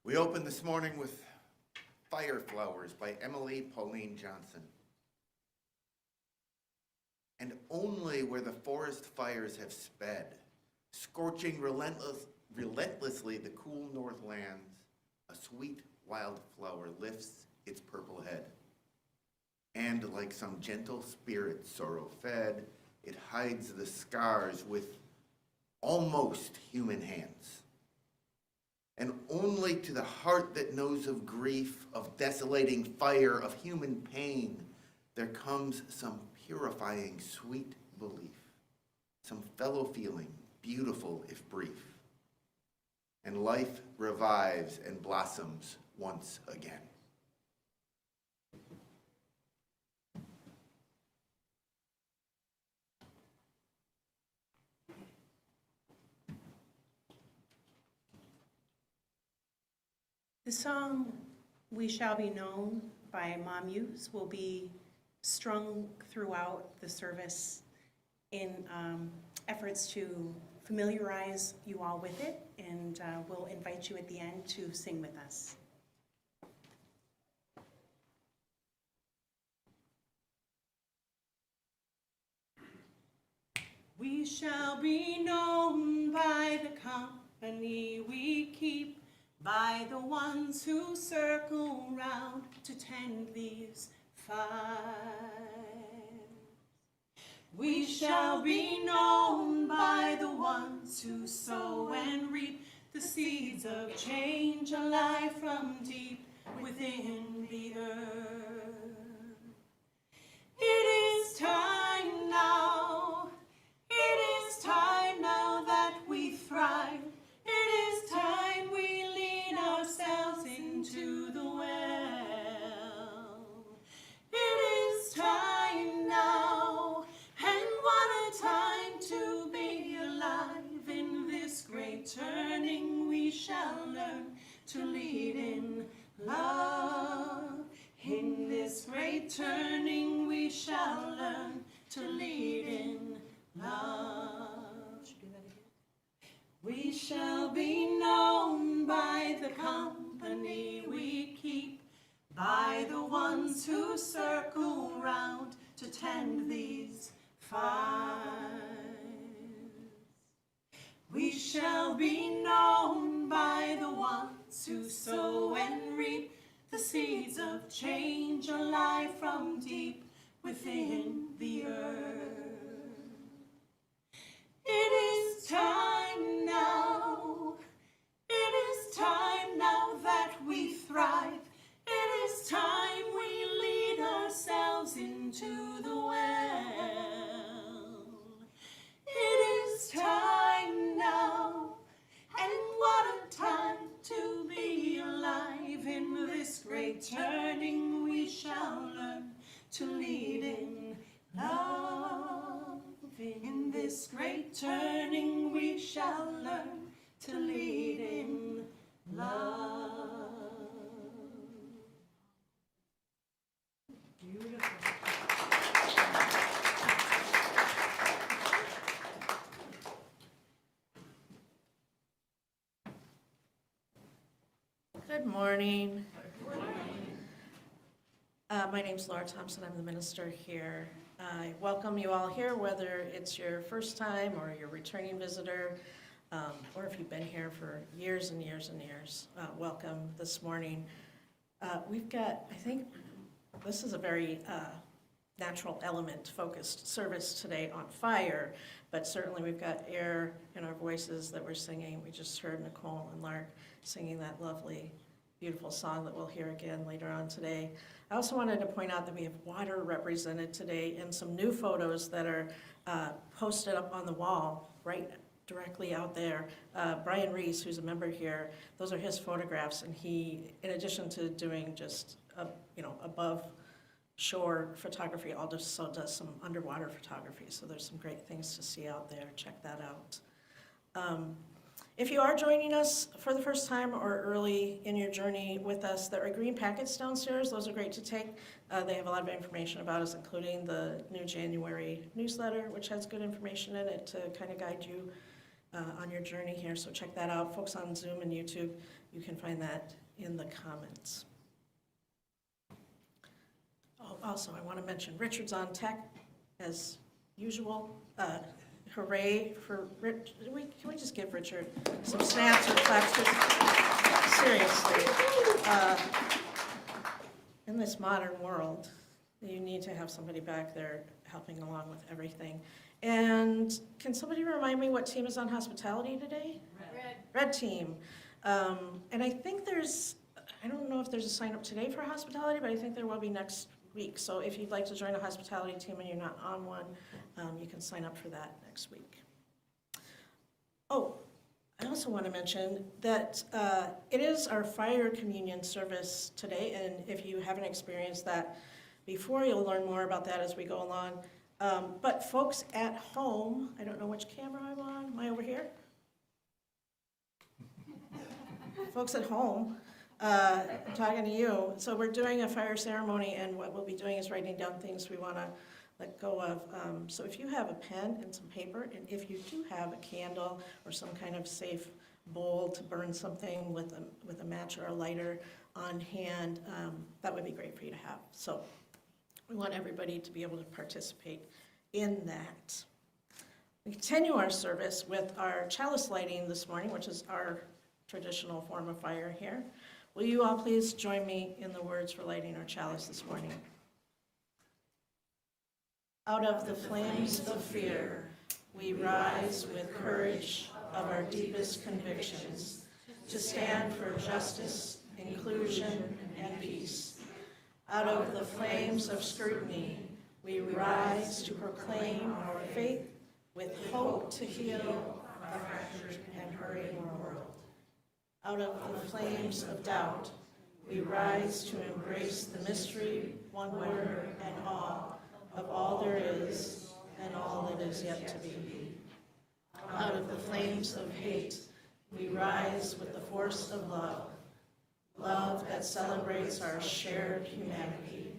We opened this morning with Fire Flowers by Emily Pauline Johnson. And only where the forest fires have sped, scorching relentlessly the cool north lands, a sweet wildflower lifts its purple head. And like some gentle spirit sorrow-fed, it hides the scars with almost human hands. And only to the heart that knows of grief, of desolating fire, of human pain, there comes some purifying sweet belief, some fellow feeling, beautiful if brief. And life revives and blossoms once again. The song We Shall Be Known by Mom Hughes will be strung throughout the service in efforts to familiarize you all with it, and we'll invite you at the end to sing with us. We shall be known by the company we keep, by the ones who circle round to tend these fires. We shall be known by the ones who sow and reap the seeds of change alive from deep within the earth. It is time now, it is time now that we thrive. It is time we lean ourselves into the well. It is time now, and what a time to be alive. In this great turning we shall learn to lead in love. In this great turning we shall learn to lead in love. We shall be known by the company we keep, by the ones who circle round to tend these fires. We shall be known by the ones who sow and reap the seeds of change alive from deep within the earth. It is time now, it is time now that we thrive. It is time we lead ourselves into the well. It is time now, and what a time to be alive. In this great turning we shall learn to lead in love. In this great turning we shall learn to lead in love. Beautiful. Good morning. My name's Laura Thompson. I'm the minister here. I welcome you all here, whether it's your first time or you're a returning visitor, or if you've been here for years and years and years. Welcome this morning. We've got, I think, this is a very natural element focused service today on fire, but certainly we've got air in our voices that we're singing. We just heard Nicole and Lark singing that lovely, beautiful song that we'll hear again later on today. I also wanted to point out that we have water represented today in some new photos that are posted up on the wall right directly out there. Brian Reese, who's a member here, those are his photographs, and he, in addition to doing just above shore photography, also does some underwater photography. So there's some great things to see out there. Check that out. If you are joining us for the first time or early in your journey with us, there are green packets downstairs. Those are great to take. They have a lot of information about us, including the new January newsletter, which has good information in it to kind of guide you on your journey here. So check that out. Folks on Zoom and YouTube, You can find that in the comments. Oh, also, I want to mention Richard's on tech, as usual. Hooray for Rich. Can we just give Richard some snaps or claps? Seriously. In this modern world, you need to have somebody back there helping along with everything. And can somebody remind me what team is on hospitality today? Red team. And I think I don't know if there's a sign up today for hospitality, but I think there will be next week. So if you'd like to join a hospitality team and you're not on one, you can sign up for that next week. Oh, I also want to mention that it is our fire communion service today, and if you haven't experienced that before, you'll learn more about that as we go along. But folks at home, I don't know which camera I'm on. Am I over here? Folks at home, I'm talking to you. So we're doing a fire ceremony, and what we'll be doing is writing down things we want to let go of. So if you have a pen and some paper, and if you do have a candle or some kind of safe bowl to burn something with a match or a lighter on hand, that would be great for you to have. So we want everybody to be able to participate in that. We continue our service with our chalice lighting this morning, which is our traditional form of fire here. Will you all please join me in the words for lighting our chalice this morning? Out of the flames of fear, we rise with courage of our deepest convictions to stand for justice, inclusion, and peace. Out of the flames of scrutiny, we rise to proclaim our faith with hope to heal a fractured and hurting world. Out of the flames of doubt, we rise to embrace the mystery, wonder, and awe of all there is and all that is yet to be. Out of the flames of hate, we rise with the force of love, love that celebrates our shared humanity.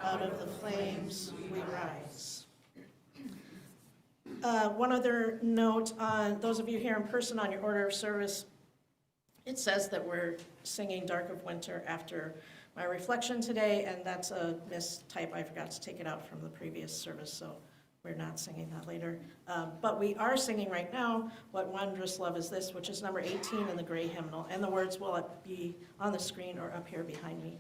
Out of the flames, we rise. One other note on those of you here in person on your order of service, it says that we're singing Dark of Winter after my reflection today, and that's a mistype. I forgot to take it out from the previous service, so we're not singing that later. But we are singing right now, What Wondrous Love Is This, which is number 18 in the gray hymnal, and the words will be on the screen or up here behind me.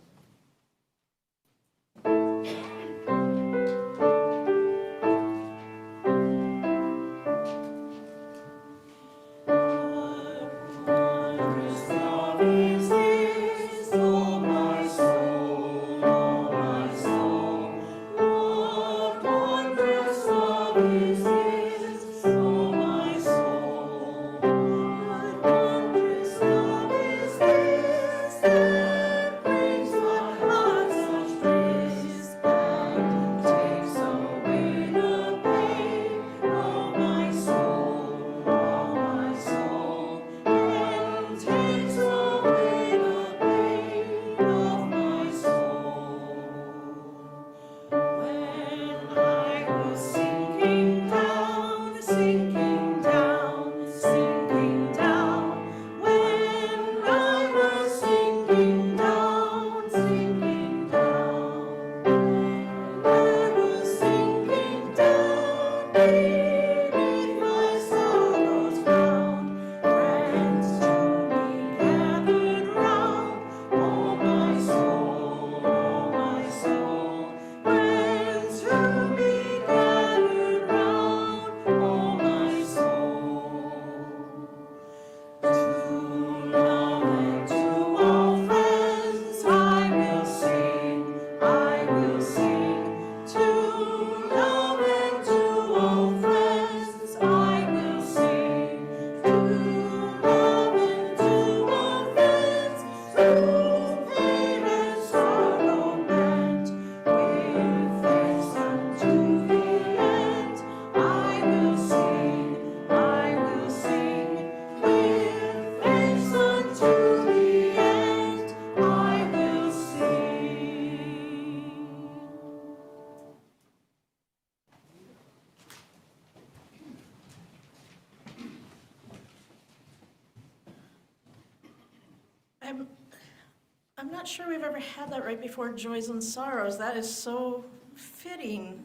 I'm not sure we've ever had that right before Joys and Sorrows. That is so fitting,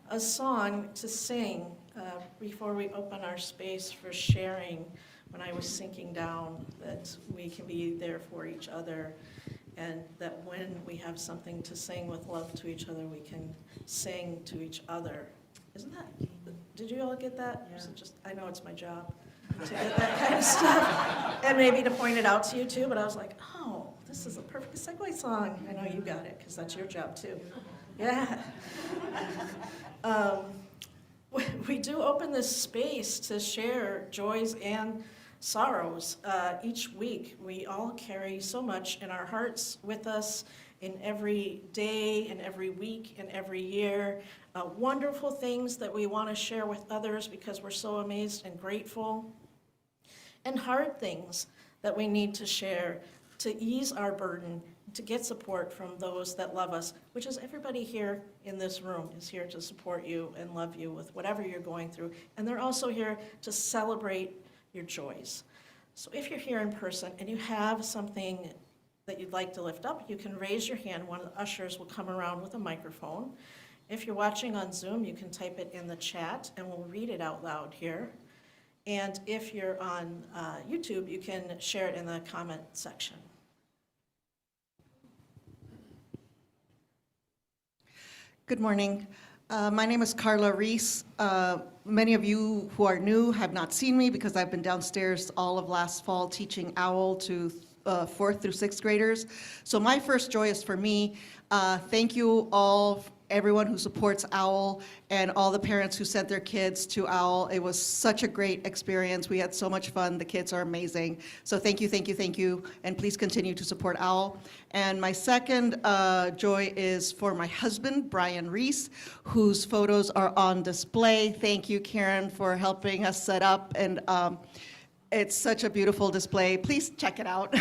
a song to sing before we open our space for sharing. When I was sinking down, that we can be there for each other, and that when we have something to sing with love to each other, we can sing to each other. Isn't that, did you all get that? Yeah. Or is it just, I know it's my job to get that kind of stuff, and maybe to point it out to you too, but I was like, oh, this is a perfect segue song. I know you got it, because that's your job too. Yeah. We do open this space to share joys and sorrows. Each week, we all carry so much in our hearts with us in every day, and every week, and every year. Wonderful things that we want to share with others because we're so amazed and grateful. And hard things that we need to share to ease our burden, to get support from those that love us, which is everybody here in this room is here to support you and love you with whatever you're going through. And they're also here to celebrate your joys. So if you're here in person and you have something that you'd like to lift up, you can raise your hand. One of the ushers will come around with a microphone. If you're watching on Zoom, you can type it in the chat and we'll read it out loud here. And if you're on YouTube, you can share it in the comment section. Good morning. My name is Carla Reese. Many of you who are new have not seen me because I've been downstairs all of last fall teaching OWL to 4th through 6th graders. So my first joy is for me. Thank you all, everyone who supports OWL, and all the parents who sent their kids to OWL. It was such a great experience. We had so much fun. The kids are amazing. So thank you, thank you, thank you, and please continue to support OWL. And my second joy is for my husband, Brian Reese, whose photos are on display. Thank you, Karen, for helping us set up, and it's such a beautiful display. Please check it out.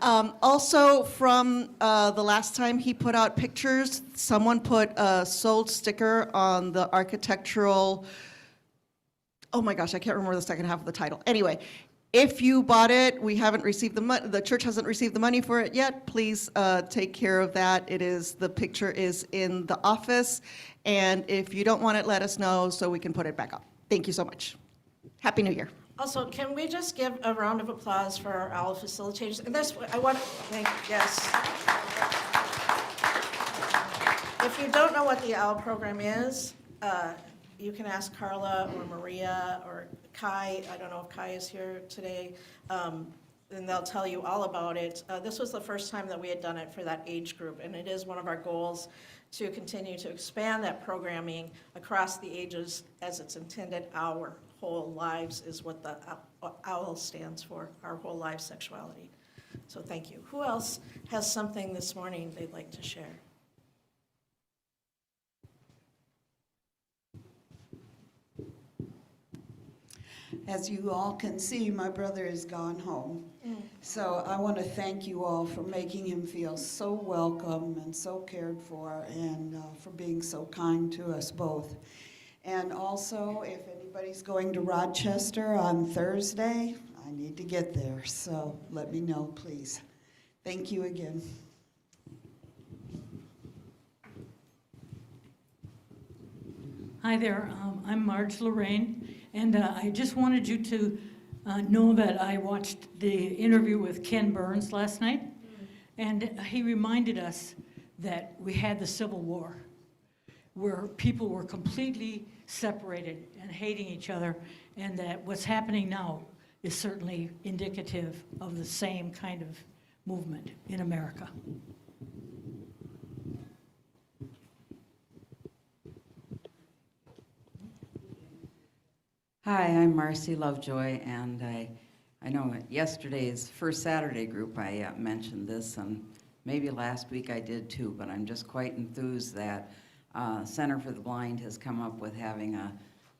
Also, from the last time he put out pictures, someone put a sold sticker on the architectural, oh my gosh, I can't remember the second half of the title. Anyway, if you bought it, we haven't received the money, the church hasn't received the money for it yet, please take care of that. The picture is in the office, and if you don't want it, let us know so we can put it back up. Thank you so much. Happy New Year. Also, can we just give a round of applause for our OWL facilitators? And that's what I want to thank, yes. If you don't know what the OWL program is, you can ask Carla or Maria or Kai. I don't know if Kai is here today. And they'll tell you all about it. This was the first time that we had done it for that age group, and it is one of our goals to continue to expand that programming across the ages as it's intended. Our whole lives is what the OWL stands for, our whole life sexuality. So thank you. Who else has something this morning they'd like to share? As you all can see, my brother is gone home. So I want to thank you all for making him feel so welcome and so cared for, and for being so kind to us both. And also, if anybody's going to Rochester on Thursday, I need to get there, so let me know, please. Thank you again. Hi there, I'm Marge Lorraine, and I just wanted you to know that I watched the interview with Ken Burns last night, and he reminded us that we had the Civil War, where people were completely separated and hating each other, and that what's happening now is certainly indicative of the same kind of movement in America. Hi, I'm Marcy Lovejoy, and I know at yesterday's First Saturday group I mentioned this, and maybe last week I did too, but I'm just quite enthused that Center for the Blind has come up with having a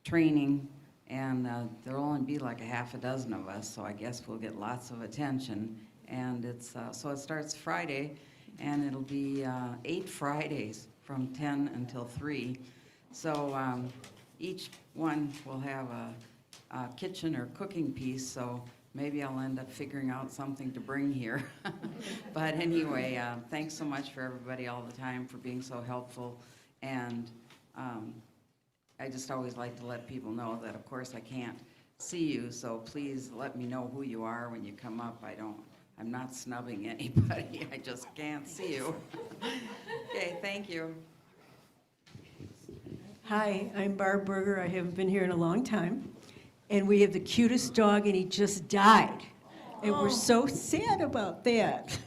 training, and there'll only be like a half a dozen of us, so I guess we'll get lots of attention. And it's so it starts Friday, and it'll be 8 Fridays from 10 until 3. So each one will have a kitchen or cooking piece, so maybe I'll end up figuring out something to bring here. But anyway, thanks so much for everybody all the time for being so helpful. And I just always like to let people know that, of course, I can't see you, so please let me know who you are when you come up. I'm not snubbing anybody, I just can't see you. Okay, thank you. Hi, I'm Barb Berger. I haven't been here in a long time. And we have the cutest dog, and he just died. And we're so sad about that.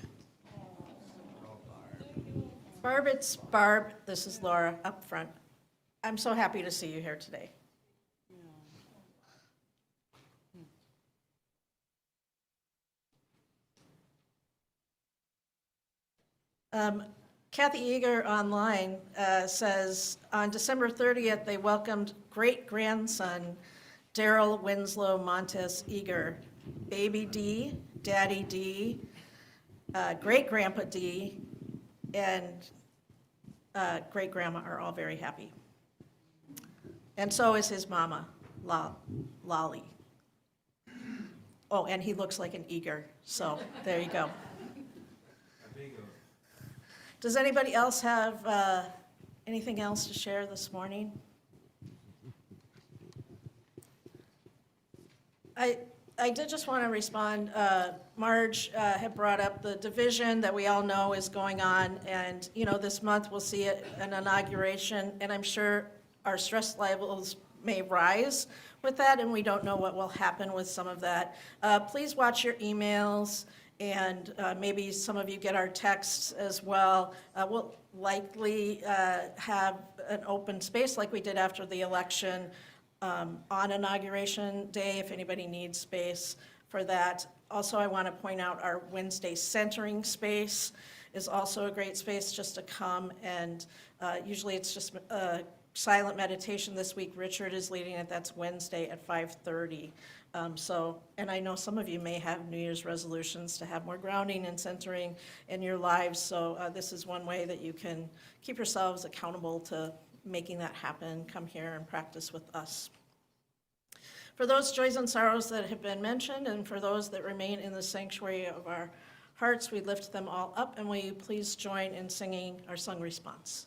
Barb, it's Barb. This is Laura up front. I'm so happy to see you here today. Kathy Eager online says, on December 30th, they welcomed great-grandson Daryl Winslow Montes Eager, baby D, daddy D, great-grandpa D, and great-grandma are all very happy. And so is his mama, Lolly. Oh, and he looks like an eager, so there you go. Does anybody else have anything else to share this morning? I did just want to respond. Marge had brought up the division that we all know is going on, and this month we'll see an inauguration, and I'm sure our stress levels may rise with that, and we don't know what will happen with some of that. Please watch your emails, and maybe some of you get our texts as well. We'll likely have an open space like we did after the election on Inauguration Day, if anybody needs space for that. Also, I want to point out our Wednesday centering space is also a great space just to come, and usually it's just silent meditation. This week Richard is leading it. That's Wednesday at 5:30. And I know some of you may have New Year's resolutions to have more grounding and centering in your lives, so this is one way that you can keep yourselves accountable to making that happen. Come here and practice with us. For those joys and sorrows that have been mentioned, and for those that remain in the sanctuary of our hearts, we lift them all up, and will you please join in singing our sung response?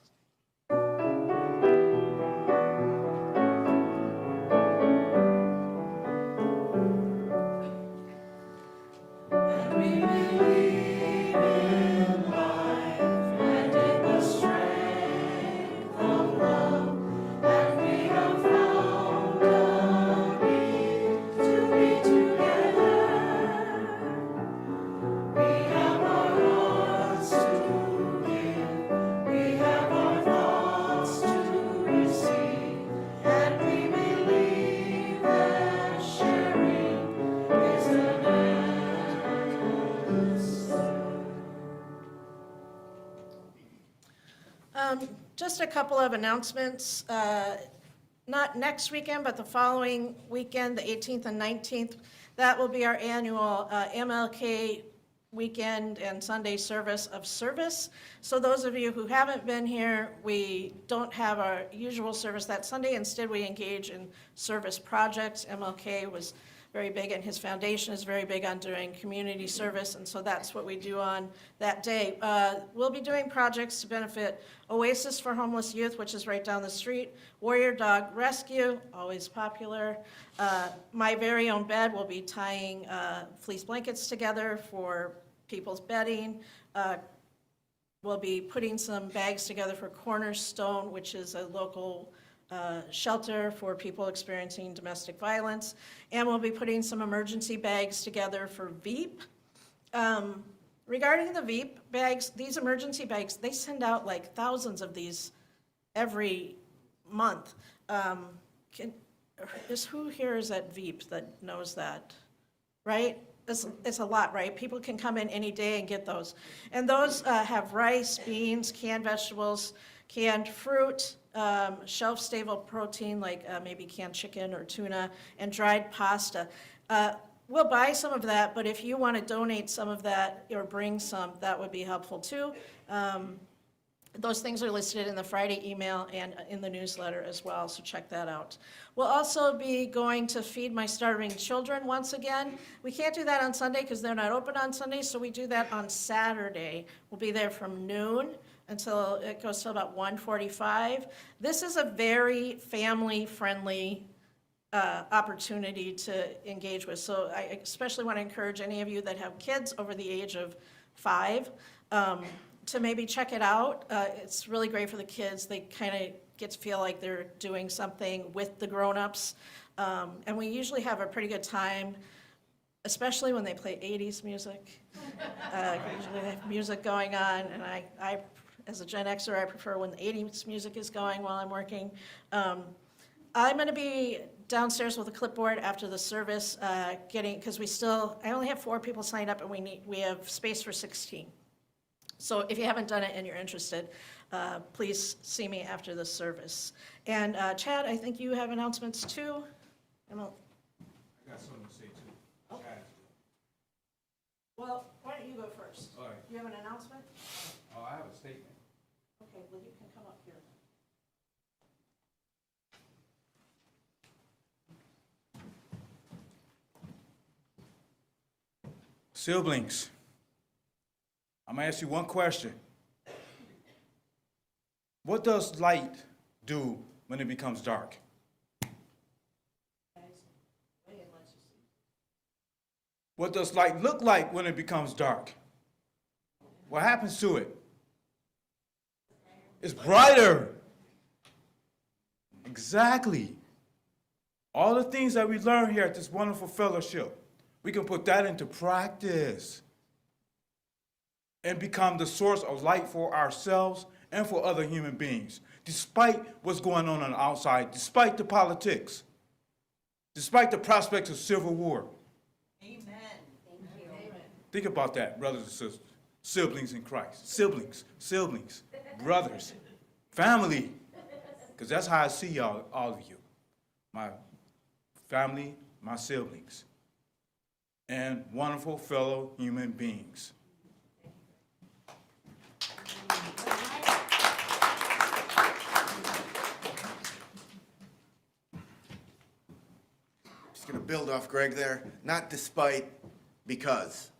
Just a couple of announcements. Not next weekend, but the following weekend, the 18th and 19th, that will be our annual MLK weekend and Sunday service of service. So those of you who haven't been here, we don't have our usual service that Sunday. Instead, we engage in service projects. MLK was very big, and his foundation is very big on doing community service, and so that's what we do on that day. We'll be doing projects to benefit Oasis for Homeless Youth, which is right down the street, Warrior Dog Rescue, always popular. My Very Own Bed will be tying fleece blankets together for people's bedding. We'll be putting some bags together for Cornerstone, which is a local shelter for people experiencing domestic violence, and we'll be putting some emergency bags together for VEEP. Regarding the VEEP bags, these emergency bags, they send out like thousands of these every month. Who here is at VEEP that knows that, right? It's a lot, right? People can come in any day and get those. And those have rice, beans, canned vegetables, canned fruit, shelf-stable protein like maybe canned chicken or tuna, and dried pasta. We'll buy some of that, but if you want to donate some of that or bring some, that would be helpful too. Those things are listed in the Friday email and in the newsletter as well, so check that out. We'll also be going to Feed My Starving Children once again. We can't do that on Sunday because they're not open on Sunday, so we do that on Saturday. We'll be there from noon until it goes till about 1:45. This is a very family-friendly opportunity to engage with. So I especially want to encourage any of you that have kids over the age of 5 to maybe check it out. It's really great for the kids. They kind of get to feel like they're doing something with the grown-ups. And we usually have a pretty good time, especially when they play 80s music. Usually they have music going on, and I, as a Gen Xer, I prefer when the 80s music is going while I'm working. I'm going to be downstairs with a clipboard after the service, because I only have 4 people signed up, and we have space for 16. So if you haven't done it and you're interested, please see me after the service. And Chad, I think you have announcements too? I got something to say too. Okay. Well, why don't you go first? All right. Do you have an announcement? Oh, I have a statement. Okay, well, you can come up here. Siblings, I'm gonna ask you one question. What does light do when it becomes dark? What does light look like when it becomes dark? What happens to it? It's brighter. Exactly. All the things that we learn here at this wonderful fellowship, we can put that into practice and become the source of light for ourselves and for other human beings, despite what's going on the outside, despite the politics, despite the prospects of civil war. Amen. Thank you. Amen. Think about that, brothers and sisters, siblings in Christ, siblings, brothers, family, because that's how I see all of you, my family, my siblings, and wonderful fellow human beings. Just going to build off Greg there. Not despite, because.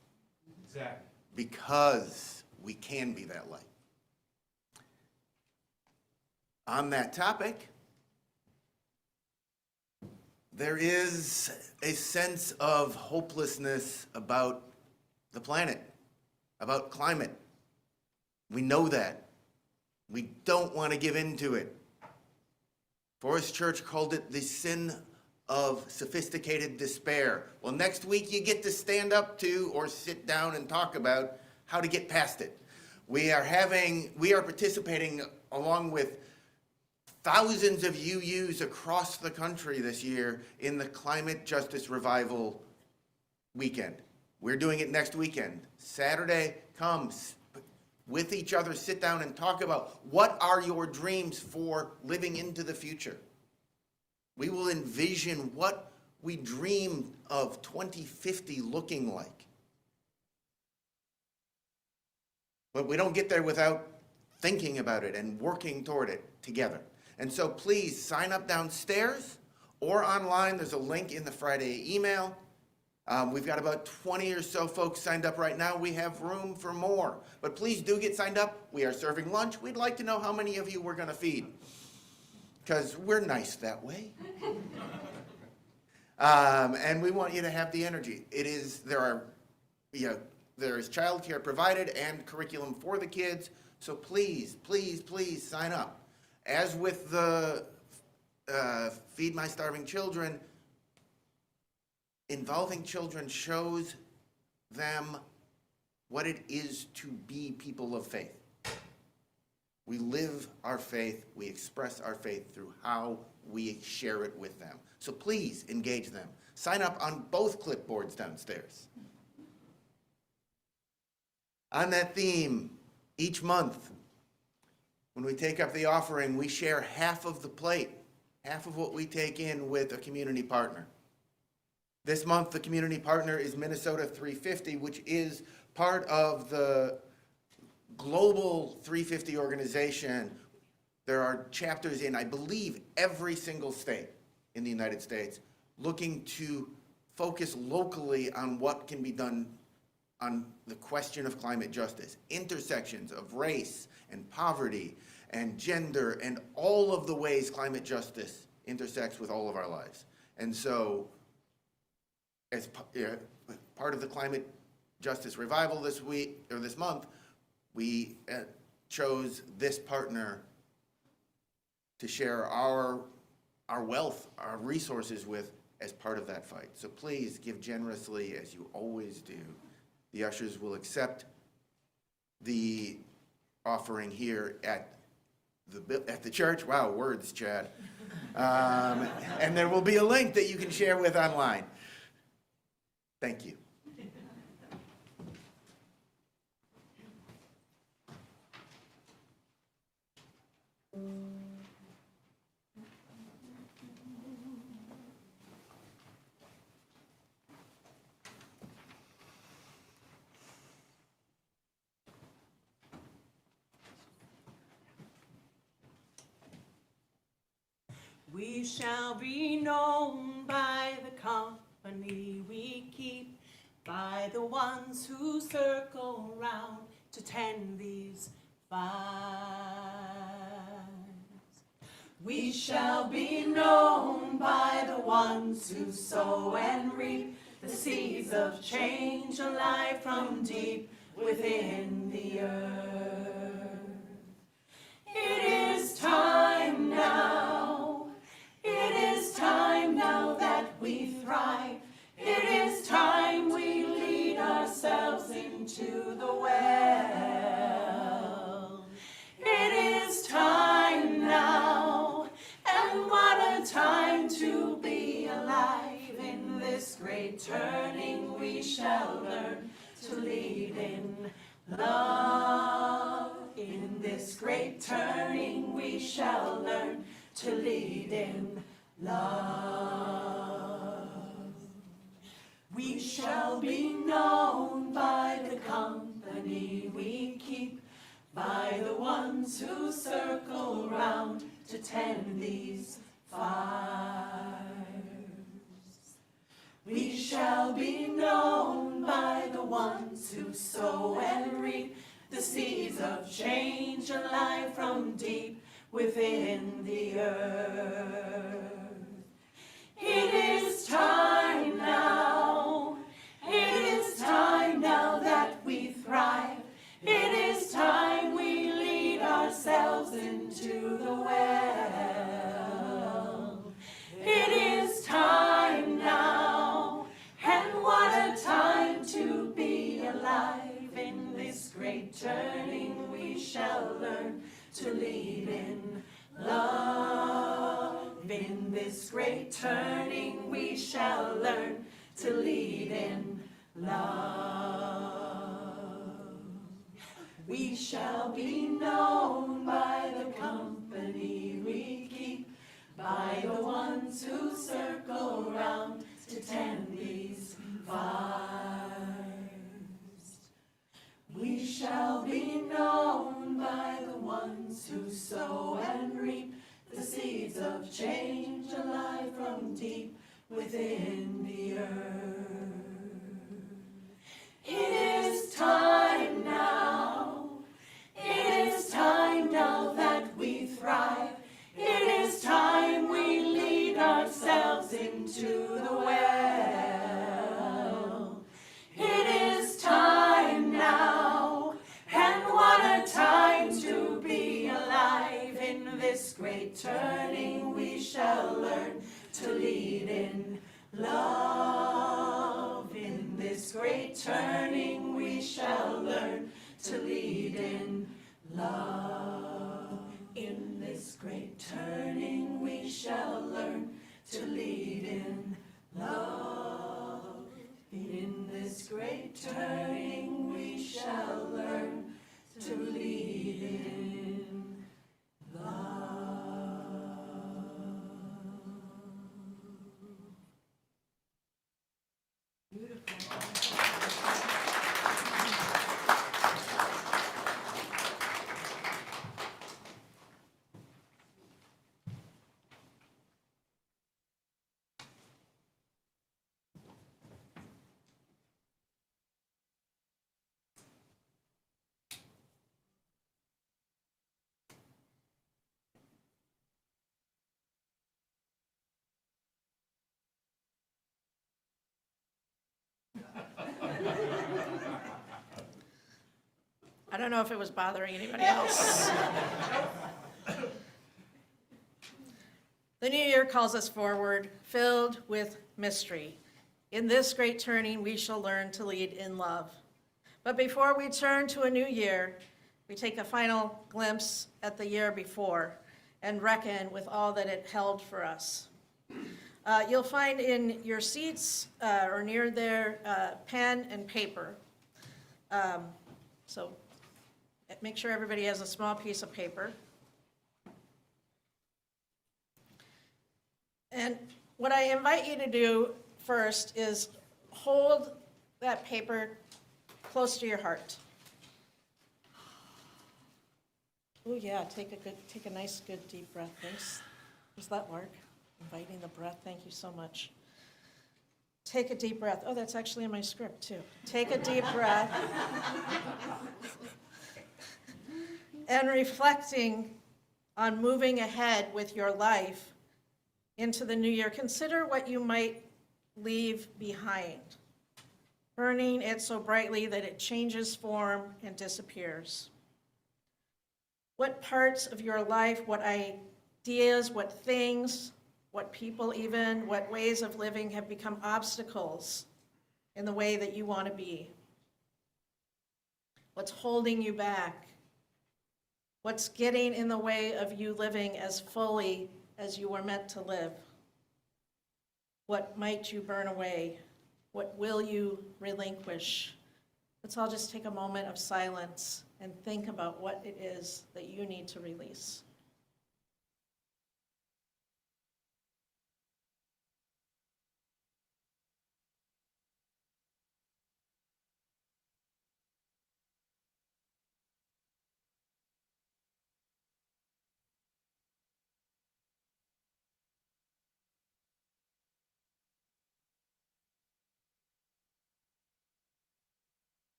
Exactly. Because we can be that light. On that topic, there is a sense of hopelessness about the planet, about climate. We know that. We don't want to give in to it. Forest Church called it the sin of sophisticated despair. Well, next week you get to stand up to or sit down and talk about how to get past it. We are participating along with thousands of UUs across the country this year in the Climate Justice Revival weekend. We're doing it next weekend. Saturday, come with each other, sit down and talk about what are your dreams for living into the future. We will envision what we dream of 2050 looking like. But we don't get there without thinking about it and working toward it together. And so please sign up downstairs or online. There's a link in the Friday email. We've got about 20 or so folks signed up right now. We have room for more. But please do get signed up. We are serving lunch. We'd like to know how many of you we're going to feed, because we're nice that way. And we want you to have the energy. There is childcare provided and curriculum for the kids. So please, please, please sign up. As with the Feed My Starving Children, involving children shows them what it is to be people of faith. We live our faith, we express our faith through how we share it with them. So please engage them. Sign up on both clipboards downstairs. On that theme, each month, when we take up the offering, we share half of the plate, half of what we take in with a community partner. This month, the community partner is Minnesota 350, which is part of the global 350 organization. There are chapters in, I believe, every single state in the United States, looking to focus locally on what can be done on the question of climate justice, intersections of race and poverty and gender and all of the ways climate justice intersects with all of our lives. And so, as part of the climate justice revival this week, or this month, we chose this partner to share our wealth, our resources with as part of that fight. So please give generously, as you always do. The ushers will accept the offering here at the church. Wow, words, Chad. And there will be a link that you can share with online. Thank you. We shall be known by the company we keep, by the ones who circle round to tend these fires. We shall be known by the ones who sow and reap the seeds of change alive from deep within the earth. It is time now. It is time now that we thrive. It is time we lead ourselves into the well. It is time now, and what a time to be alive. In this great turning we shall learn to lead in love. In this great turning we shall learn to lead in love. We shall be known by the company we keep, by the ones who circle round to tend these fires. We shall be known by the ones who sow and reap the seeds of change alive from deep within the earth. It is time now. It is time now that we thrive. It is time we lead ourselves into the well. It is time now, and what a time to be alive. In this great turning we shall learn to lead in love. In this great turning we shall learn to lead in love. We shall be known by the company we keep, by the ones who circle round to tend these fires. We shall be known by the ones who sow and reap the seeds of change alive from deep within the earth. It is time now. It is time now that we thrive. It is time we lead ourselves into the well. It is time now, and what a time to be alive. In this great turning we shall learn to lead in love. In this great turning we shall learn to lead in love. In this great turning we shall learn to lead in love. In this great turning we shall learn to lead in love. Beautiful. I don't know if it was bothering anybody else. The new year calls us forward, filled with mystery. In this great turning, we shall learn to lead in love. But before we turn to a new year, we take a final glimpse at the year before and reckon with all that it held for us. You'll find in your seats or near there pen and paper. So make sure everybody has a small piece of paper. And what I invite you to do first is hold that paper close to your heart. Oh yeah, take a nice, good, deep breath. Thanks. Was that Lark? Inviting the breath. Thank you so much. Take a deep breath. Oh, that's actually in my script too. Take a deep breath. And reflecting on moving ahead with your life into the new year, consider what you might leave behind, burning it so brightly that it changes form and disappears. What parts of your life, what ideas, what things, what people even, what ways of living have become obstacles in the way that you want to be? What's holding you back? What's getting in the way of you living as fully as you were meant to live? What might you burn away? What will you relinquish? Let's all just take a moment of silence and think about what it is that you need to release.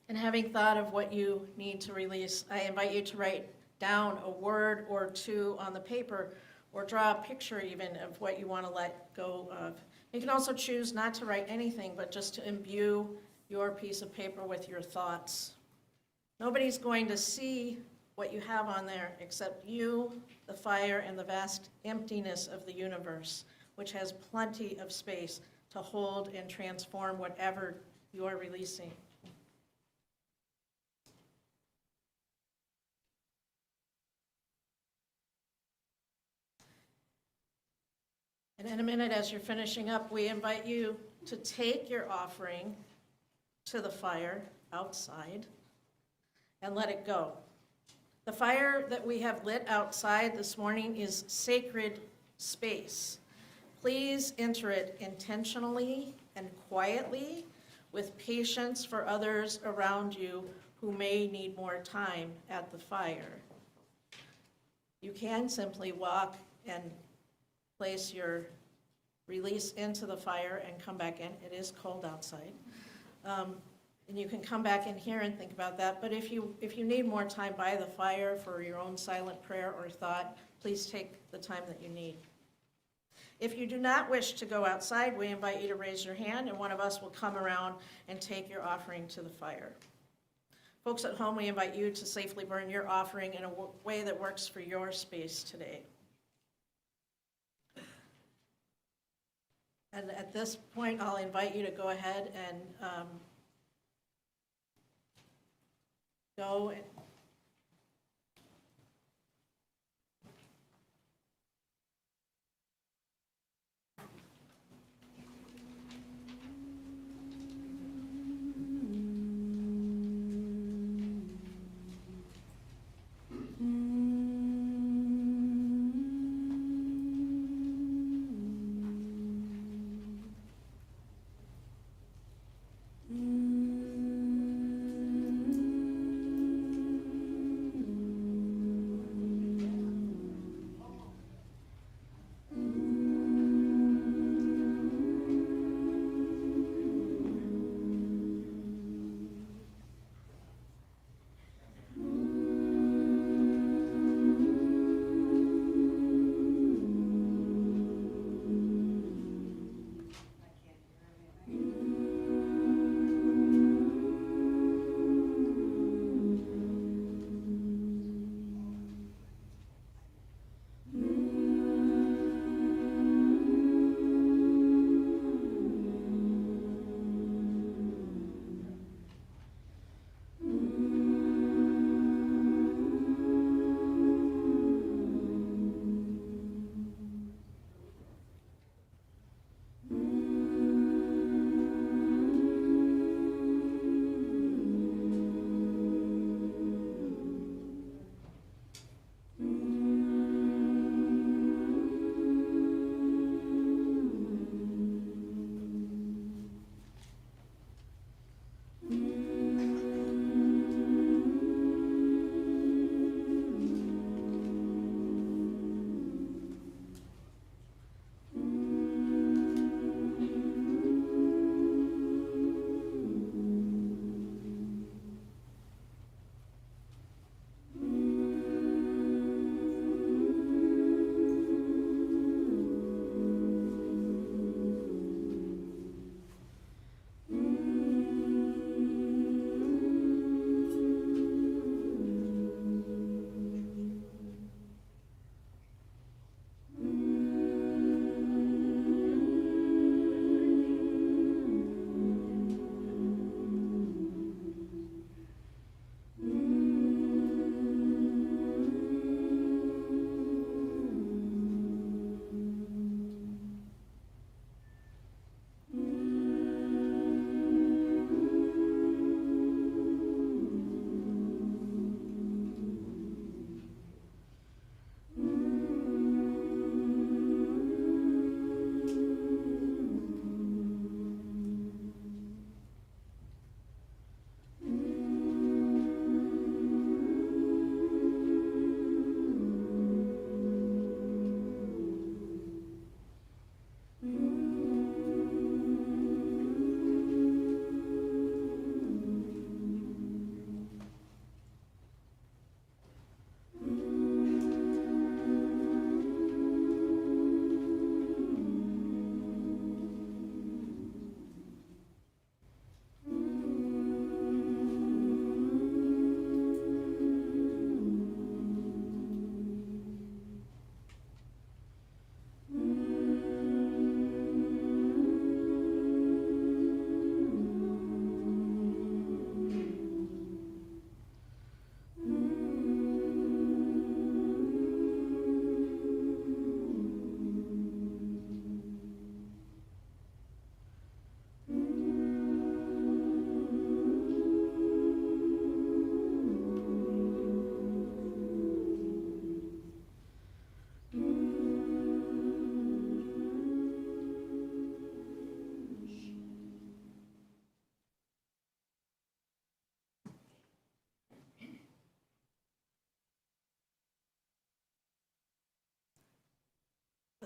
And having thought of what you need to release, I invite you to write down a word or two on the paper, or draw a picture even of what you want to let go of. You can also choose not to write anything, but just to imbue your piece of paper with your thoughts. Nobody's going to see what you have on there except you, the fire, and the vast emptiness of the universe, which has plenty of space to hold and transform whatever you are releasing. And in a minute, as you're finishing up, we invite you to take your offering to the fire outside and let it go. The fire that we have lit outside this morning is sacred space. Please enter it intentionally and quietly with patience for others around you who may need more time at the fire. You can simply walk and place your release into the fire and come back in. It is cold outside. And you can come back in here and think about that. But if you need more time by the fire for your own silent prayer or thought, please take the time that you need. If you do not wish to go outside, we invite you to raise your hand, and one of us will come around and take your offering to the fire. Folks at home, we invite you to safely burn your offering in a way that works for your space today. And at this point, I'll invite you to go ahead and go.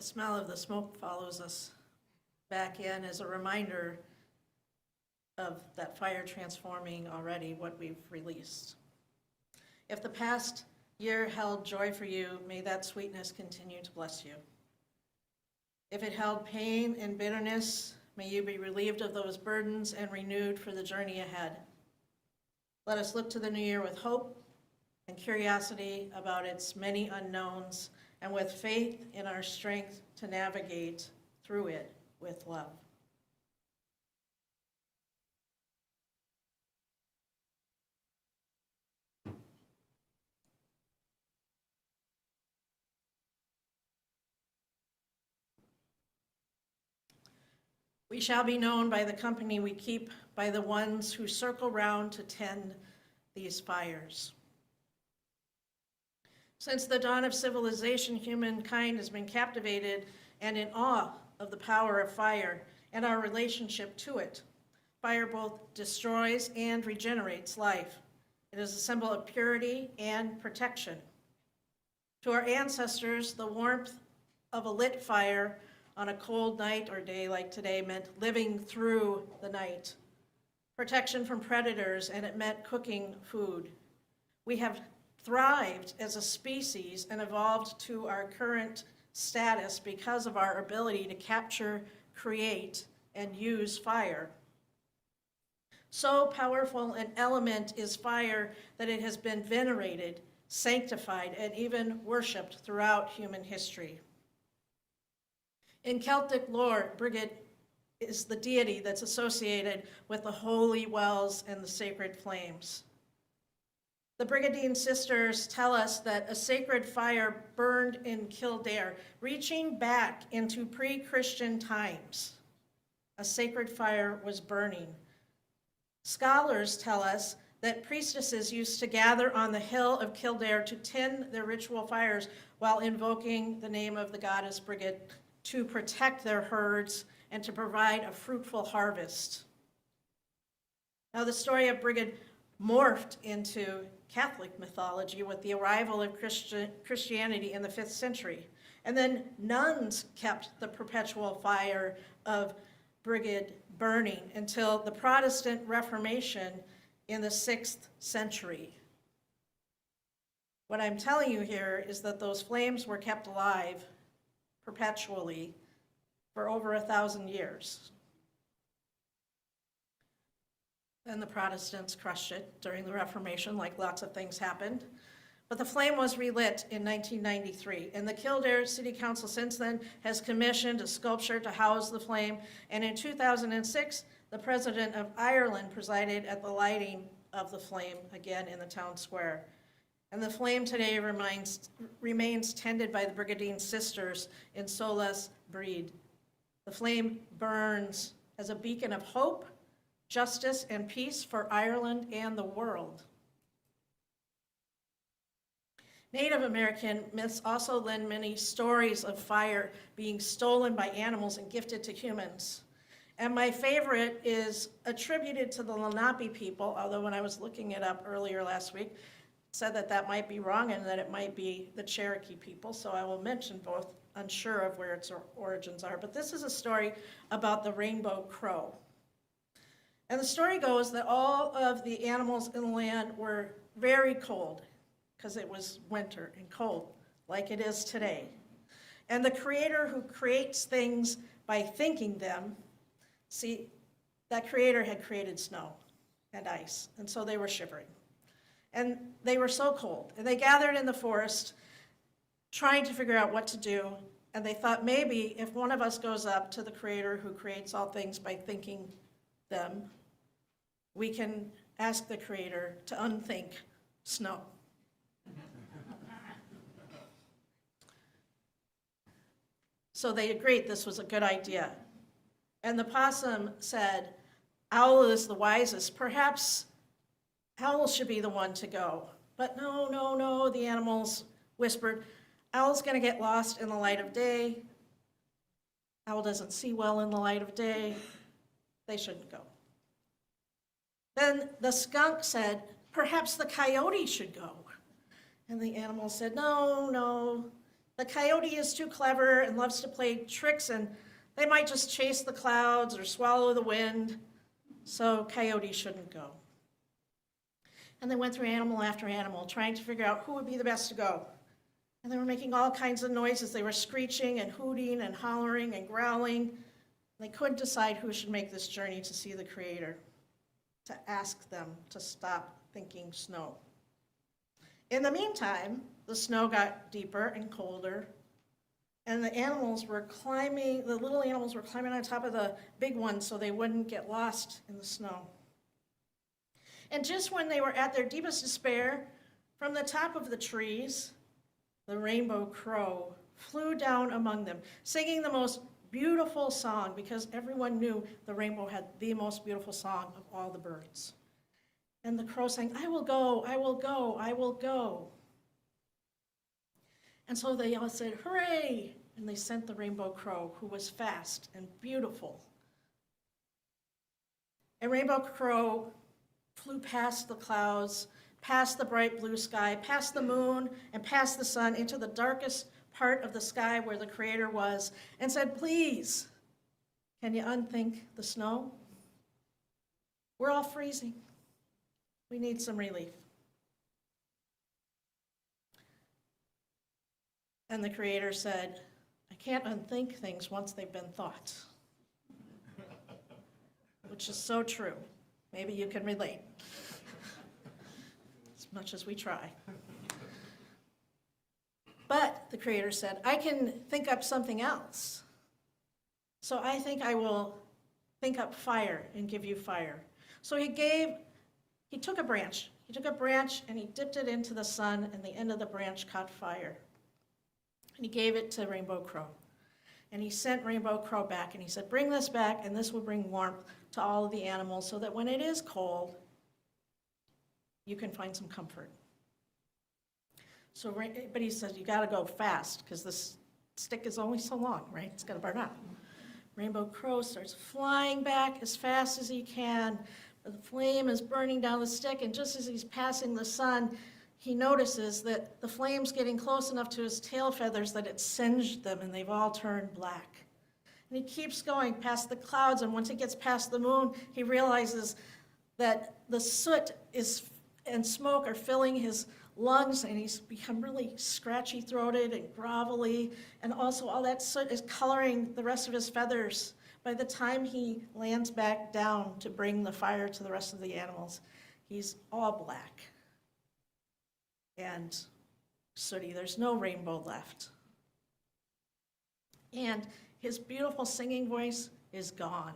The smell of the smoke follows us back in as a reminder of that fire transforming already what we've released. If the past year held joy for you, may that sweetness continue to bless you. If it held pain and bitterness, may you be relieved of those burdens and renewed for the journey ahead. Let us look to the new year with hope and curiosity about its many unknowns, and with faith in our strength to navigate through it with love. We shall be known by the company we keep, by the ones who circle round to tend these fires. Since the dawn of civilization, humankind has been captivated and in awe of the power of fire and our relationship to it. Fire both destroys and regenerates life. It is a symbol of purity and protection. To our ancestors, the warmth of a lit fire on a cold night or day like today meant living through the night, protection from predators, and it meant cooking food. We have thrived as a species and evolved to our current status because of our ability to capture, create, and use fire. So powerful an element is fire that it has been venerated, sanctified, and even worshiped throughout human history. In Celtic lore, Brigid is the deity that's associated with the holy wells and the sacred flames. The Brigidine sisters tell us that a sacred fire burned in Kildare, reaching back into pre-Christian times. A sacred fire was burning. Scholars tell us that priestesses used to gather on the hill of Kildare to tend their ritual fires while invoking the name of the goddess Brigid to protect their herds and to provide a fruitful harvest. Now, the story of Brigid morphed into Catholic mythology with the arrival of Christianity in the 5th century. And then nuns kept the perpetual fire of Brigid burning until the Protestant Reformation in the 6th century. What I'm telling you here is that those flames were kept alive perpetually for over 1,000 years. Then the Protestants crushed it during the Reformation, like lots of things happened. But the flame was relit in 1993, and the Kildare City Council since then has commissioned a sculpture to house the flame, and in 2006, the President of Ireland presided at the lighting of the flame again in the town square. And the flame today remains tended by the Brigidine sisters in Solas Breed. The flame burns as a beacon of hope, justice, and peace for Ireland and the world. Native American myths also lend many stories of fire being stolen by animals and gifted to humans. And my favorite is attributed to the Lenape people, although when I was looking it up earlier last week, it said that that might be wrong and that it might be the Cherokee people, so I will mention both, unsure of where its origins are. But this is a story about the rainbow crow. And the story goes that all of the animals in the land were very cold because it was winter and cold, like it is today. And the creator who creates things by thinking them, see, that creator had created snow and ice, and so they were shivering. And they were so cold. And they gathered in the forest trying to figure out what to do, and they thought maybe if one of us goes up to the creator who creates all things by thinking them, we can ask the creator to unthink snow. So they agreed this was a good idea. And the possum said, "Owl is the wisest. Perhaps Owl should be the one to go." But no, the animals whispered, "Owl's going to get lost in the light of day. Owl doesn't see well in the light of day. They shouldn't go." Then the skunk said, "Perhaps the coyote should go." And the animals said, no, The coyote is too clever and loves to play tricks, and they might just chase the clouds or swallow the wind, so coyote shouldn't go. And they went through animal after animal, trying to figure out who would be the best to go. And they were making all kinds of noises. They were screeching and hooting and hollering and growling. They couldn't decide who should make this journey to see the Creator, to ask them to stop thinking snow. In the meantime, the snow got deeper and colder, and the little animals were climbing on top of the big ones so they wouldn't get lost in the snow. And just when they were at their deepest despair, from the top of the trees, the rainbow crow flew down among them, singing the most beautiful song, because everyone knew the rainbow had the most beautiful song of all the birds. And the crow sang, "I will go, I will go, I will go." And so they all said, "Hooray!" And they sent the rainbow crow, who was fast and beautiful. And rainbow crow flew past the clouds, past the bright blue sky, past the moon, and past the sun, into the darkest part of the sky where the Creator was, and said, "Please, can you unthink the snow? We're all freezing. We need some relief." And the Creator said, "I can't unthink things once they've been thought." Which is so true. Maybe you can relate, as much as we try. But the Creator said, "I can think up something else. So I think I will think up fire and give you fire." So he took a branch. He took a branch and he dipped it into the sun, and the end of the branch caught fire. And he gave it to Rainbow Crow. And he sent Rainbow Crow back, and he said, "Bring this back, and this will bring warmth to all of the animals, so that when it is cold, you can find some comfort." So, but he said, "You got to go fast, because this stick is only so long, right? It's going to burn up." Rainbow Crow starts flying back as fast as he can. The flame is burning down the stick, and just as he's passing the sun, he notices that the flame's getting close enough to his tail feathers that it singed them, and they've all turned black. And he keeps going past the clouds, and once he gets past the moon, he realizes that the soot and smoke are filling his lungs, and he's become really scratchy-throated and grovelly, and also all that soot is coloring the rest of his feathers. By the time he lands back down to bring the fire to the rest of the animals, he's all black and sooty. There's no rainbow left. And his beautiful singing voice is gone.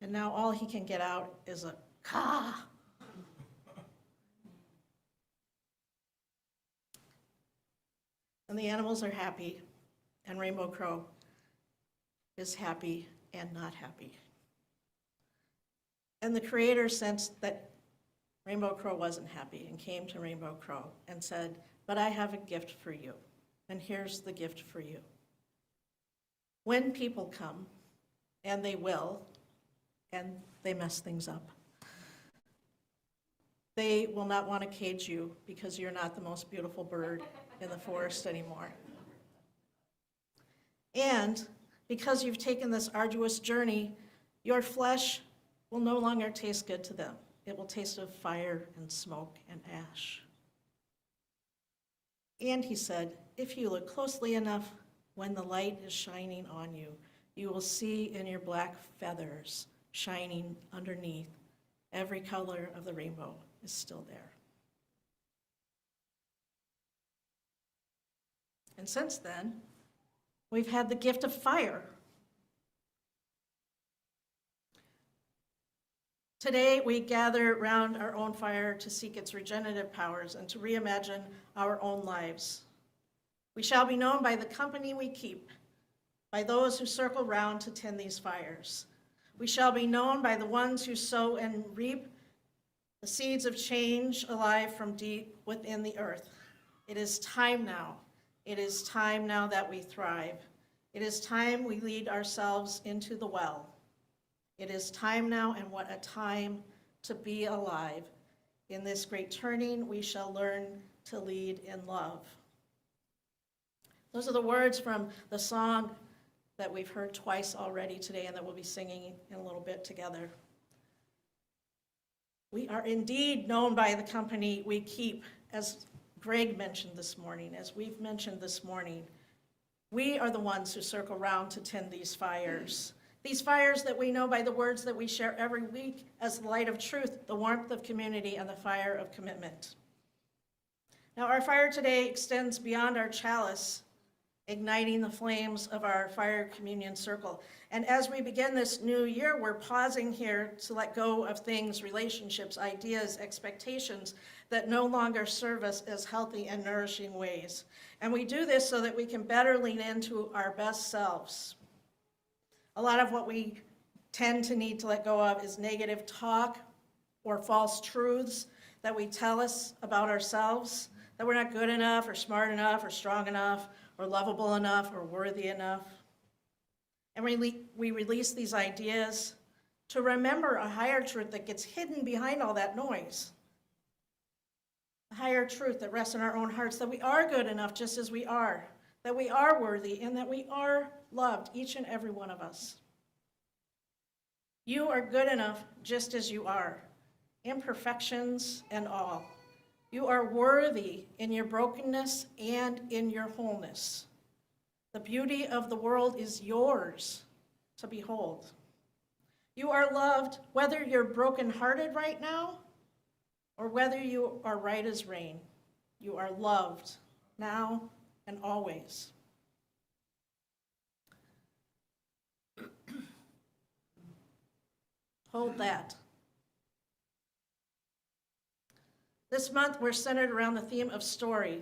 And now all he can get out is a caw. And the animals are happy, and Rainbow Crow is happy and not happy. And the Creator sensed that Rainbow Crow wasn't happy and came to Rainbow Crow and said, "But I have a gift for you, and here's the gift for you. When people come, and they will, and they mess things up, they will not want to cage you because you're not the most beautiful bird in the forest anymore. And because you've taken this arduous journey, your flesh will no longer taste good to them. It will taste of fire and smoke and ash." And he said, "If you look closely enough, when the light is shining on you, you will see in your black feathers shining underneath, every color of the rainbow is still there." And since then, we've had the gift of fire. Today, we gather around our own fire to seek its regenerative powers and to reimagine our own lives. We shall be known by the company we keep, by those who circle round to tend these fires. We shall be known by the ones who sow and reap the seeds of change alive from deep within the earth. It is time now. It is time now that we thrive. It is time we lead ourselves into the well. It is time now, and what a time to be alive. In this great turning, we shall learn to lead in love. Those are the words from the song that we've heard twice already today and that we'll be singing in a little bit together. We are indeed known by the company we keep, as Greg mentioned this morning, as we've mentioned this morning. We are the ones who circle around to tend these fires. These fires that we know by the words that we share every week as the light of truth, the warmth of community, and the fire of commitment. Now, our fire today extends beyond our chalice, igniting the flames of our fire communion circle. And as we begin this new year, we're pausing here to let go of things, relationships, ideas, expectations that no longer serve us as healthy and nourishing ways. And we do this so that we can better lean into our best selves. A lot of what we tend to need to let go of is negative talk or false truths that we tell us about ourselves, that we're not good enough or smart enough or strong enough or lovable enough or worthy enough. And we release these ideas to remember a higher truth that gets hidden behind all that noise. A higher truth that rests in our own hearts, that we are good enough just as we are, that we are worthy, and that we are loved, each and every one of us. You are good enough just as you are, imperfections and all. You are worthy in your brokenness and in your wholeness. The beauty of the world is yours to behold. You are loved whether you're brokenhearted right now or whether you are right as rain. You are loved now and always. Hold that. This month, we're centered around the theme of story.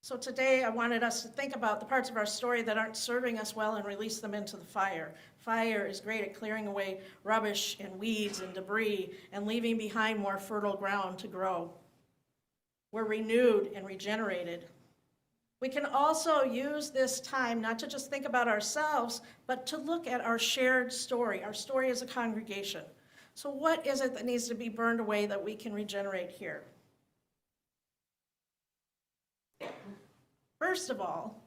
So today, I wanted us to think about the parts of our story that aren't serving us well and release them into the fire. Fire is great at clearing away rubbish and weeds and debris and leaving behind more fertile ground to grow. We're renewed and regenerated. We can also use this time not to just think about ourselves, but to look at our shared story, our story as a congregation. So what is it that needs to be burned away that we can regenerate here? First of all,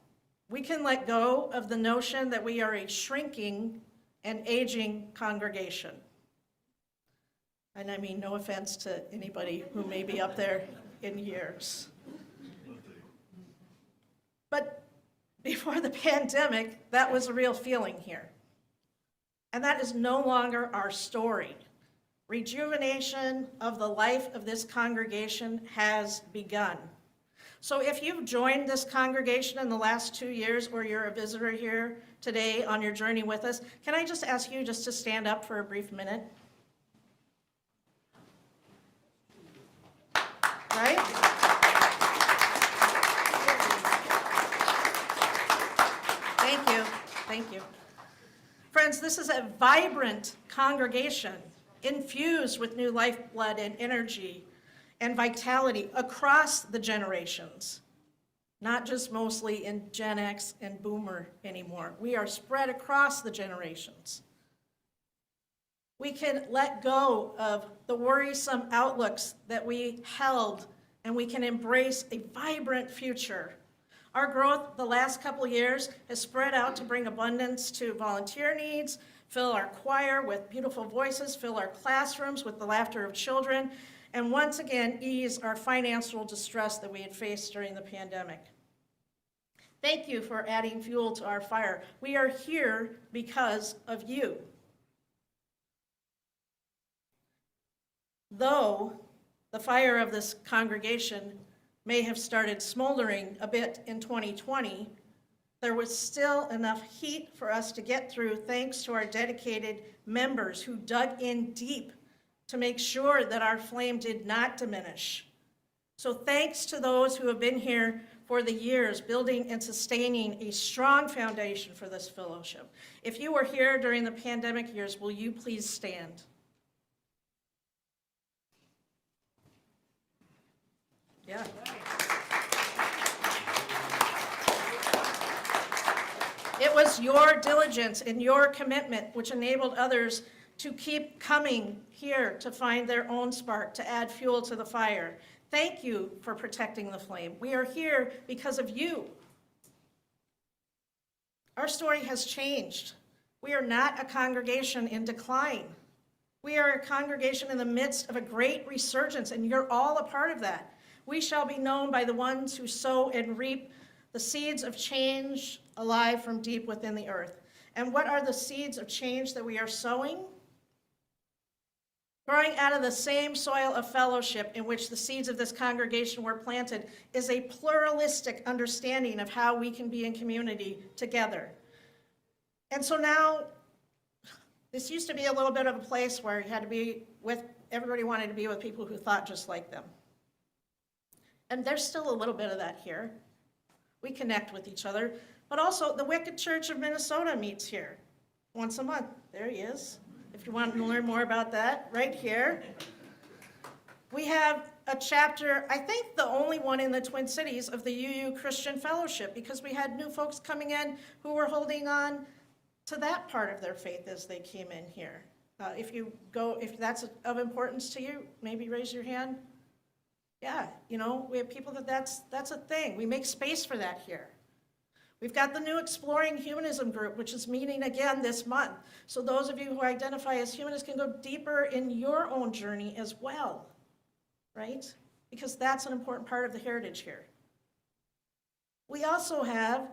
we can let go of the notion that we are a shrinking and aging congregation. And I mean no offense to anybody who may be up there in years. But before the pandemic, that was a real feeling here. And that is no longer our story. Rejuvenation of the life of this congregation has begun. So if you've joined this congregation in the last 2 years or you're a visitor here today on your journey with us, can I just ask you just to stand up for a brief minute? Right? Thank you. Thank you. Friends, this is a vibrant congregation infused with new lifeblood and energy and vitality across the generations, not just mostly in Gen X and Boomer anymore. We are spread across the generations. We can let go of the worrisome outlooks that we held, and we can embrace a vibrant future. Our growth the last couple years has spread out to bring abundance to volunteer needs, fill our choir with beautiful voices, fill our classrooms with the laughter of children, and once again, ease our financial distress that we had faced during the pandemic. Thank you for adding fuel to our fire. We are here because of you. Though the fire of this congregation may have started smoldering a bit in 2020, there was still enough heat for us to get through thanks to our dedicated members who dug in deep to make sure that our flame did not diminish. So thanks to those who have been here for the years, building and sustaining a strong foundation for this fellowship. If you were here during the pandemic years, will you please stand? Yeah. It was your diligence and your commitment which enabled others to keep coming here to find their own spark, to add fuel to the fire. Thank you for protecting the flame. We are here because of you. Our story has changed. We are not a congregation in decline. We are a congregation in the midst of a great resurgence, and you're all a part of that. We shall be known by the ones who sow and reap the seeds of change alive from deep within the earth. And what are the seeds of change that we are sowing? Growing out of the same soil of fellowship in which the seeds of this congregation were planted is a pluralistic understanding of how we can be in community together. And so now, this used to be a little bit of a place where you had to be with, everybody wanted to be with people who thought just like them. And there's still a little bit of that here. We connect with each other. But also, the Wicked Church of Minnesota meets here once a month. There he is. If you want to learn more about that, right here. We have a chapter, I think the only one in the Twin Cities, of the UU Christian Fellowship, because we had new folks coming in who were holding on to that part of their faith as they came in here. If that's of importance to you, maybe raise your hand. Yeah, we have people that's a thing. We make space for that here. We've got the new Exploring Humanism group, which is meeting again this month. So those of you who identify as humanists can go deeper in your own journey as well, right? Because that's an important part of the heritage here. We also have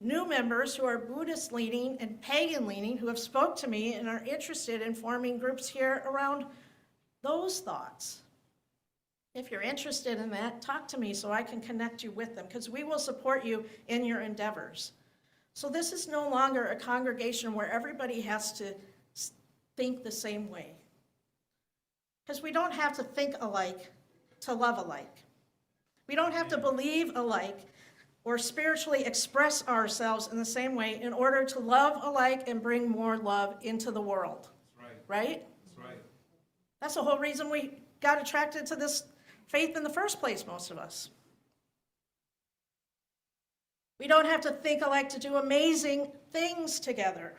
new members who are Buddhist leaning and pagan leaning who have spoke to me and are interested in forming groups here around those thoughts. If you're interested in that, talk to me so I can connect you with them, because we will support you in your endeavors. So this is no longer a congregation where everybody has to think the same way. Because we don't have to think alike to love alike. We don't have to believe alike or spiritually express ourselves in the same way in order to love alike and bring more love into the world. That's right. Right? That's right. That's the whole reason we got attracted to this faith in the first place, most of us. We don't have to think alike to do amazing things together.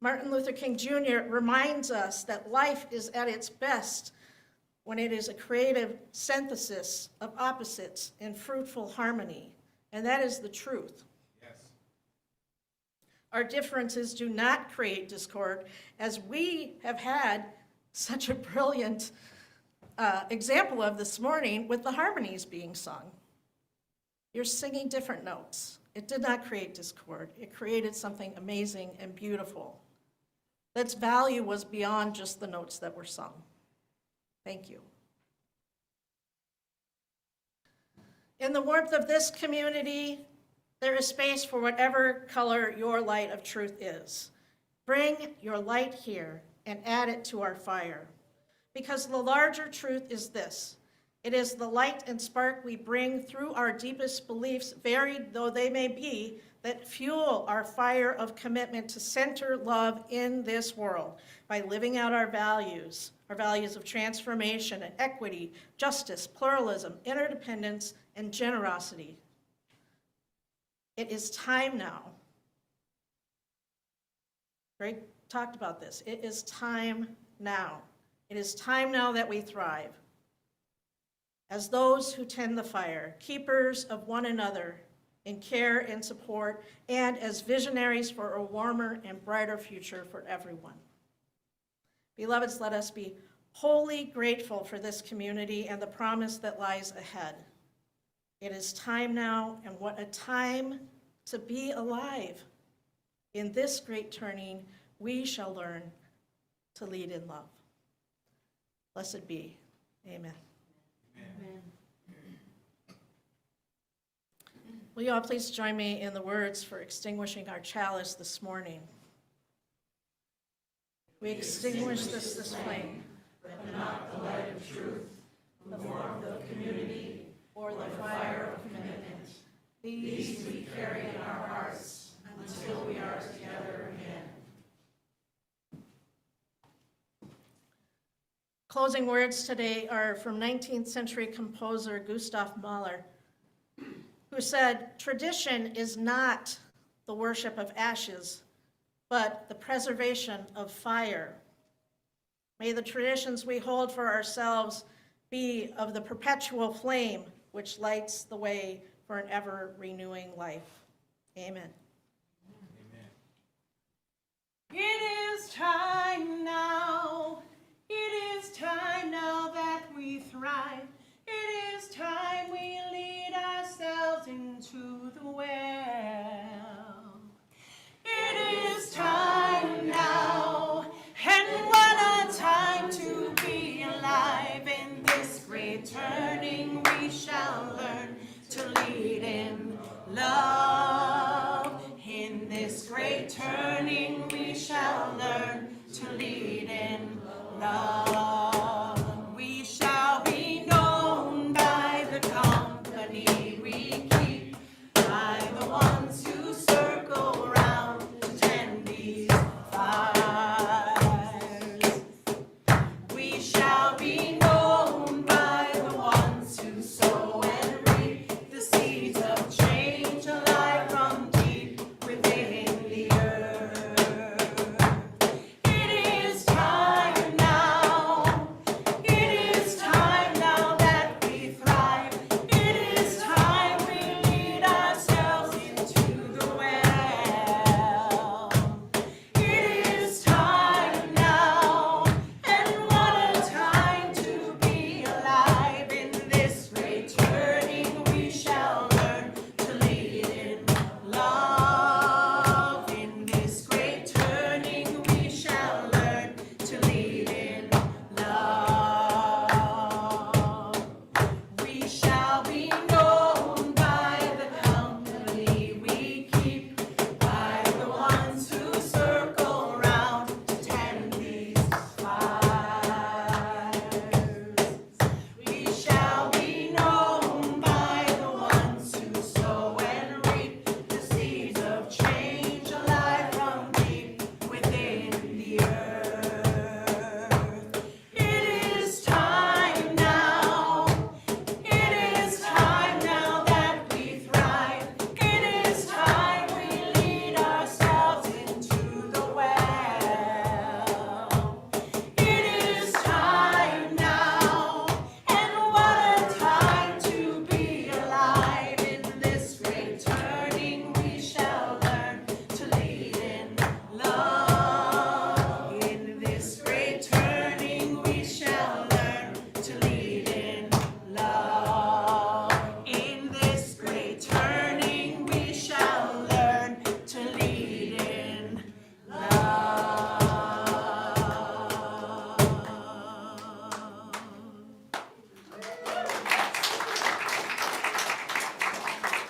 Martin Luther King Jr. reminds us that life is at its best when it is a creative synthesis of opposites in fruitful harmony, and that is the truth. Yes. Our differences do not create discord, as we have had such a brilliant example of this morning with the harmonies being sung. You're singing different notes. It did not create discord. It created something amazing and beautiful. Its value was beyond just the notes that were sung. Thank you. In the warmth of this community, there is space for whatever color your light of truth is. Bring your light here and add it to our fire. Because the larger truth is this: it is the light and spark we bring through our deepest beliefs, varied though they may be, that fuel our fire of commitment to center love in this world by living out our values of transformation and equity, justice, pluralism, interdependence, and generosity. It is time now. Greg talked about this. It is time now. It is time now that we thrive as those who tend the fire, keepers of one another in care and support, and as visionaries for a warmer and brighter future for everyone. Beloveds, let us be wholly grateful for this community and the promise that lies ahead. It is time now, and what a time to be alive. In this great turning, we shall learn to lead in love. Blessed be. Amen. Amen. Will you all please join me in the words for extinguishing our chalice this morning? We extinguish this flame, but not the light of truth, the warmth of community, or the fire of commitment. These we carry in our hearts until we are together again. Closing words today are from 19th century composer Gustav Mahler, who said, "Tradition is not the worship of ashes, but the preservation of fire. May the traditions we hold for ourselves be of the perpetual flame which lights the way for an ever-renewing life." Amen. returning we shall learn to lead in love.